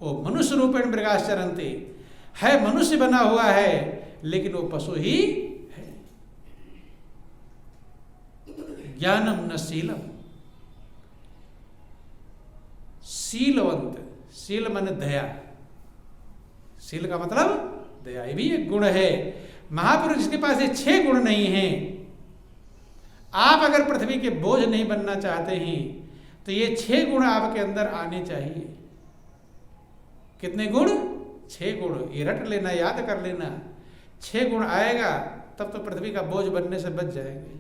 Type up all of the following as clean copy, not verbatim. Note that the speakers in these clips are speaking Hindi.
वो मनुष्य रूपेण मृगाश्चरन्ति है, मनुष्य बना हुआ है लेकिन वो पशु ही है। ज्ञानम न शीलम, शीलवंत, शील मन दया, शील का मतलब दया, ये भी एक गुण है। महापुरुष जिसके पास ये 6 गुण नहीं हैं, आप अगर पृथ्वी के बोझ नहीं बनना चाहते हैं तो ये 6 गुण आपके अंदर आने चाहिए। कितने गुण? 6 गुण। ये रट लेना, याद कर लेना। 6 गुण आएगा तब तो पृथ्वी का बोझ बनने से बच जाएंगे,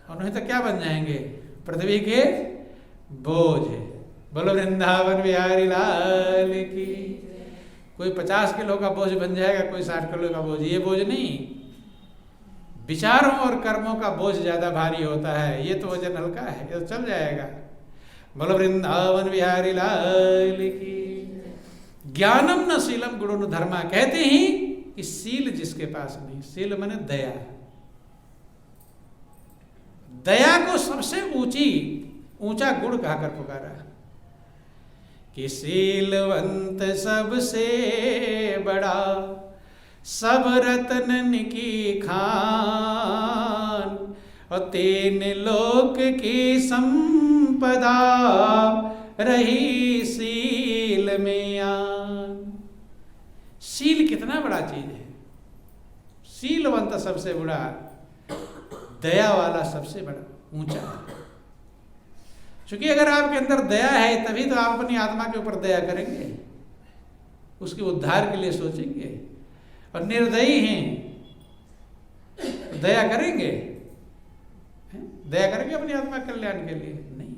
और नहीं तो क्या बन जाएंगे? पृथ्वी के बोझ। बोलो वृंदावन बिहारी लाल की। कोई 50 किलो का बोझ बन जाएगा, कोई 60 किलो का बोझ। ये बोझ नहीं, विचारों और कर्मों का बोझ ज्यादा भारी होता है। ये तो वजन हल्का है, ये तो चल जाएगा। बोलो वृंदावन बिहारी लाल की। ज्ञानम न शीलम गुणो न धर्मा, कहते हैं कि शील जिसके पास नहीं, शील माने दया, दया को सबसे ऊंचा गुण कहकर पुकारा कि शीलवंत सबसे बड़ा, सब रत्नन की खान, और 3 लोक की संपदा, रही शील में आन। शील कितना बड़ा चीज है। शीलवंत सबसे बड़ा, दया वाला सबसे बड़ा ऊंचा। क्योंकि अगर आपके अंदर दया है तभी तो आप अपनी आत्मा के ऊपर दया करेंगे, उसके उद्धार के लिए सोचेंगे। और निर्दयी हैं, दया करेंगे? दया करेंगे अपनी आत्मा कल्याण के लिए? नहीं।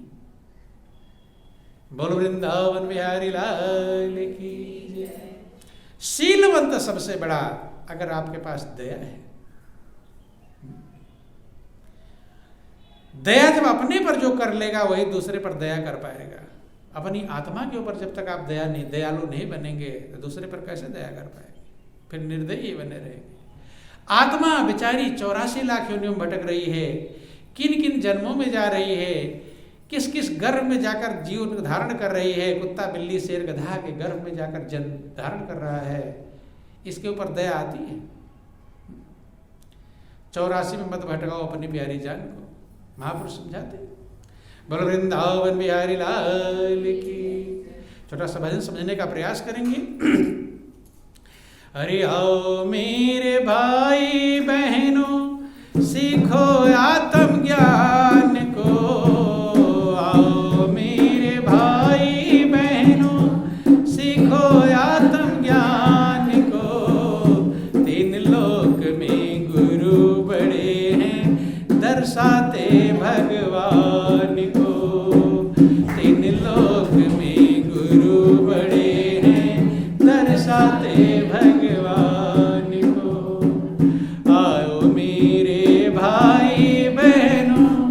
बोलो वृंदावन बिहारी लाल की। शीलवंत सबसे बड़ा, अगर आपके पास दया है। दया जब अपने पर जो कर लेगा वही दूसरे पर दया कर पाएगा। अपनी आत्मा के ऊपर जब तक आप दयालु नहीं बनेंगे तो दूसरे पर कैसे दया कर पाएंगे? फिर निर्दयी बने रहेंगे। आत्मा बेचारी 84 लाख योनियों में भटक रही है, किन किन जन्मों में जा रही है, किस किस गर्भ में जाकर जीवन धारण कर रही है। कुत्ता बिल्ली शेर गधा के गर्भ में जाकर जन्म धारण कर रहा है, इसके ऊपर दया आती है? 84 में मत भटकाओ अपनी प्यारी जान को, महापुरुष समझाते। बोलो वृंदावन बिहारी लाल की। छोटा सा भजन समझने का प्रयास करेंगे। अरे आओ मेरे भाई बहनों, सीखो आत्मज्ञान को। आओ मेरे भाई बहनों, सीखो आत्मज्ञान को। 3 लोक में गुरु बड़े हैं, दर्शाते भगवान को। 3 लोक में गुरु बड़े हैं, दर्शाते भगवान को। आओ मेरे भाई बहनों,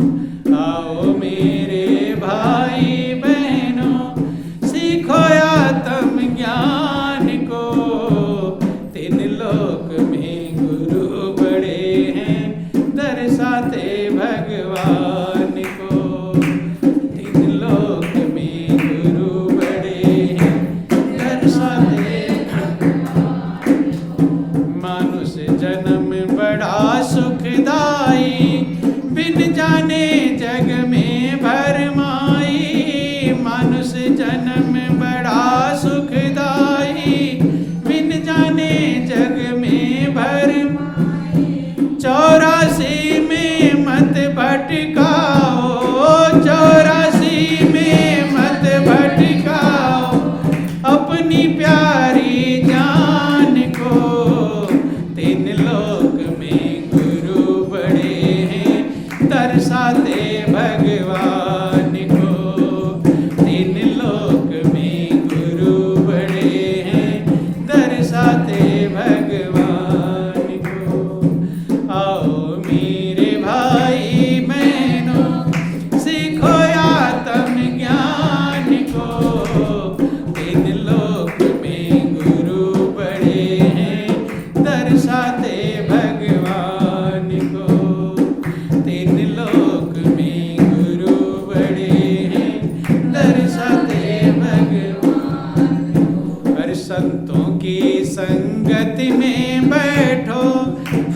संतों की संगति में बैठो,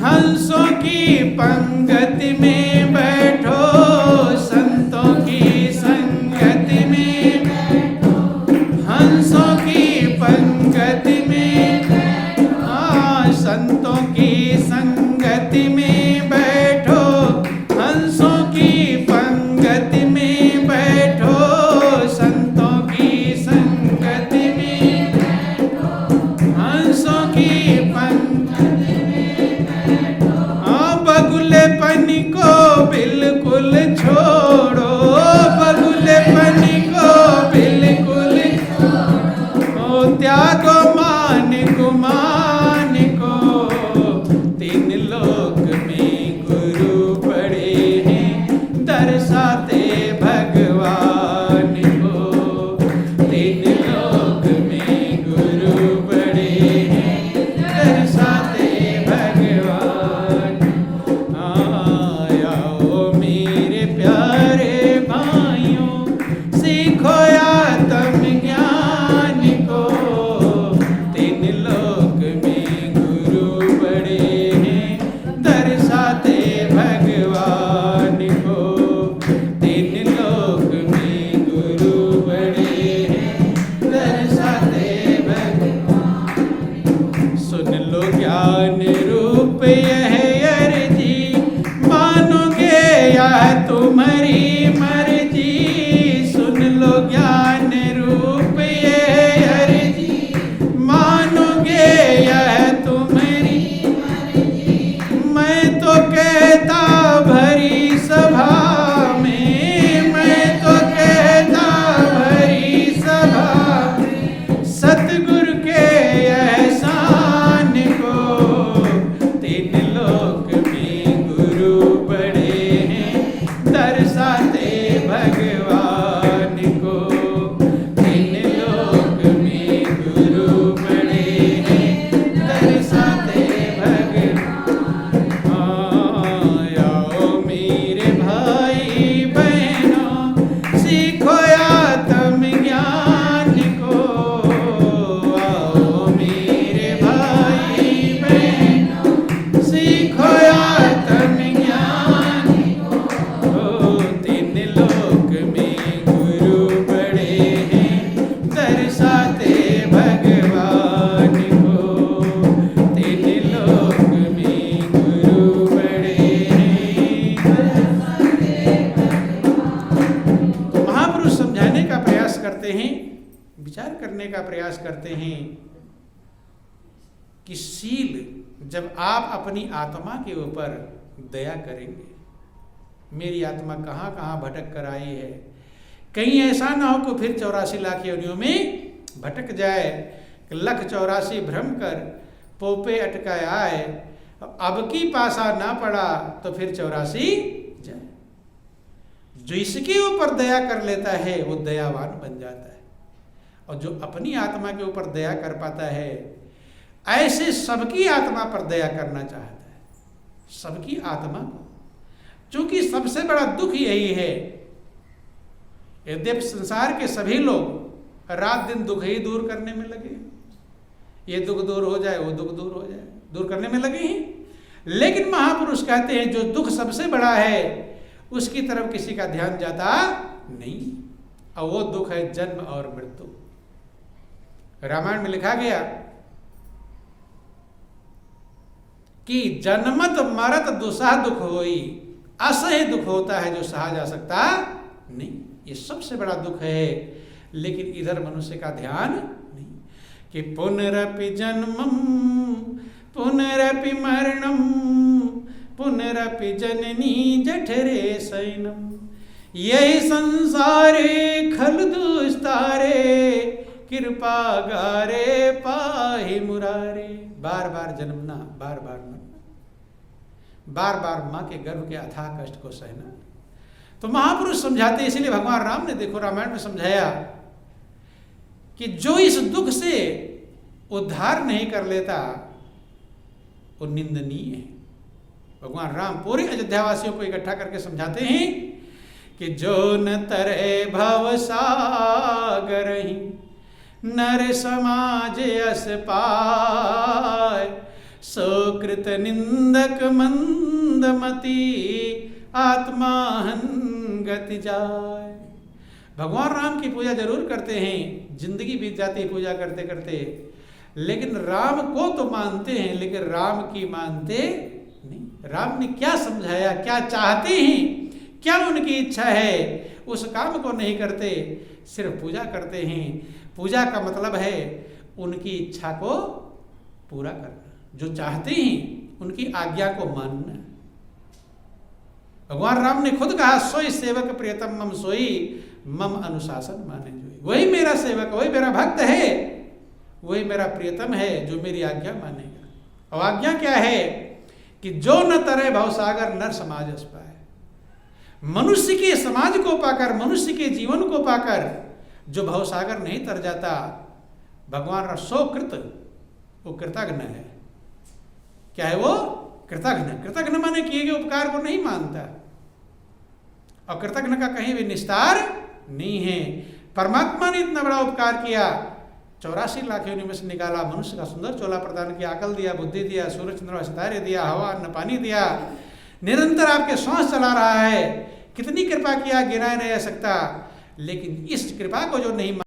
हंसों की पंगति में बैठो, संतों की संगति में बैठो, हंसों की पंगति में बैठो, हाँ संतों की संगति में बैठो, हंसों की पंगति में बैठो, संतों की संगति में बैठो, हंसों की पंगति में बैठो। हाँ बगुलेपन को बिल्कुल छोड़ो, बगुलेपन को बिल्कुल छोड़ो, ओ त्यागो मान गुमान को, तीन लोक में गुरु पड़े हैं दर्शाते भगवान को, तीन लोक में गुरु पड़े हैं दर्शाते भगवान। आओ मेरे प्यारे भाइयों, सीखो आत्म ज्ञान को, तीन लोक में गुरु पड़े हैं दर्शाते भगवान को, तीन लोक में गुरु पड़े हैं दर्शाते भगवान। सुन लो ज्ञान रूप यह अर्जी, मानोगे या तुम्हारी मर्जी, सुन लो ज्ञान रूप यह अर्जी, मानोगे या तुम्हारी मर्जी, मैं तो कहता भरी सभा में, मैं तो कहता भरी सभा में, सतगुरु के एहसान को, तीन लोक में गुरु पड़े हैं दर्शाते भगवान को, तीन लोक में गुरु पड़े हैं दर्शाते भगवान। आओ मेरे भाई बहनों, सीखो आत्म ज्ञान को, आओ मेरे भाई बहनों, सीखो आत्म ज्ञान को, तीन लोक में गुरु पड़े हैं दर्शाते भगवान को, तीन लोक में गुरु पड़े हैं दर्शाते भगवान। तो महापुरुष समझाने का प्रयास करते हैं, विचार करने का प्रयास करते हैं कि शील जब आप अपनी आत्मा के ऊपर दया करेंगे, मेरी आत्मा कहाँ कहाँ भटक कर आई है, कहीं ऐसा ना हो कि फिर 84 लाख योनियों में भटक जाए, लख 84 भ्रम कर पोपे अटकाए आए, अब की पासा ना पड़ा तो फिर 84 जाए। जो इसके ऊपर दया कर लेता है वो दयावान बन जाता है, और जो अपनी आत्मा के ऊपर दया कर पाता है, ऐसे सबकी आत्मा पर दया करना चाहता है, सबकी आत्मा को, क्योंकि सबसे बड़ा दुख यही है। यद्यपि संसार के सभी लोग रात दिन दुख ही दूर करने में लगे, ये दुख दूर हो जाए, वो दुख दूर हो जाए, दूर करने में लगे हैं, लेकिन महापुरुष कहते हैं जो दुख सबसे बड़ा है उसकी तरफ किसी का ध्यान जाता नहीं, और वो दुख है जन्म और मृत्यु। रामायण में लिखा गया कि जन्मत मरत दुसह दुख होई, असह्य दुख होता है जो सहा जा सकता नहीं, ये सबसे बड़ा दुख है। लेकिन इधर मनुष्य का ध्यान नहीं कि पुनरपि जन्मम पुनरपि मरणम पुनरपि जननी जठरे शयनम, यही संसारे खल दुस्तारे, कृपा गारे पाहि मुरारे। बार बार जन्मना, बार बार मरना, बार बार माँ के गर्भ के अथाह कष्ट को सहना। तो महापुरुष समझाते, इसीलिए भगवान राम ने देखो रामायण में समझाया कि जो इस दुख से उद्धार नहीं कर लेता वो निंदनीय है। भगवान राम पूरे अयोध्यावासियों को इकट्ठा करके समझाते हैं कि जो न तरे भव सागर ही नर समाज अस पाय, सुकृत निंदक मंदमती, आत्माहन गति जाय। भगवान राम की पूजा जरूर करते हैं, जिंदगी बीत जाती है पूजा करते करते, लेकिन राम को तो मानते हैं, लेकिन राम की मानते नहीं। राम ने क्या समझाया, क्या चाहते हैं, क्या उनकी इच्छा है, उस काम को नहीं करते, सिर्फ पूजा करते हैं। पूजा का मतलब है उनकी इच्छा को पूरा करना, जो चाहते हैं उनकी आज्ञा को मानना। भगवान राम ने खुद कहा, सोई सेवक प्रियतम मम सोई, मम अनुशासन माने जोई। वही मेरा सेवक, वही मेरा भक्त है, वही मेरा प्रियतम है जो मेरी आज्ञा मानेगा। और आज्ञा क्या है कि जो न तरे भवसागर नर समाज अस पाए। मनुष्य के समाज को पाकर, मनुष्य के जीवन को पाकर जो भवसागर नहीं तर जाता, भगवान सो कृत, वो कृतघ्न है। क्या है वो? कृतघ्न। कृतघ्न माने किए गए उपकार को नहीं मानता, और कृतघ्न का कहीं भी निस्तार नहीं है। परमात्मा ने इतना बड़ा उपकार किया, 84 लाख योनि में से निकाला, मनुष्य का सुंदर चोला प्रदान किया, अकल दिया, बुद्धि दिया, सूरज चंद्रमा सितारे दिया, हवा अन्न पानी दिया, निरंतर आपके श्वास चला रहा है। कितनी कृपा किया गिनाया नहीं जा सकता, लेकिन इस कृपा को जो नहीं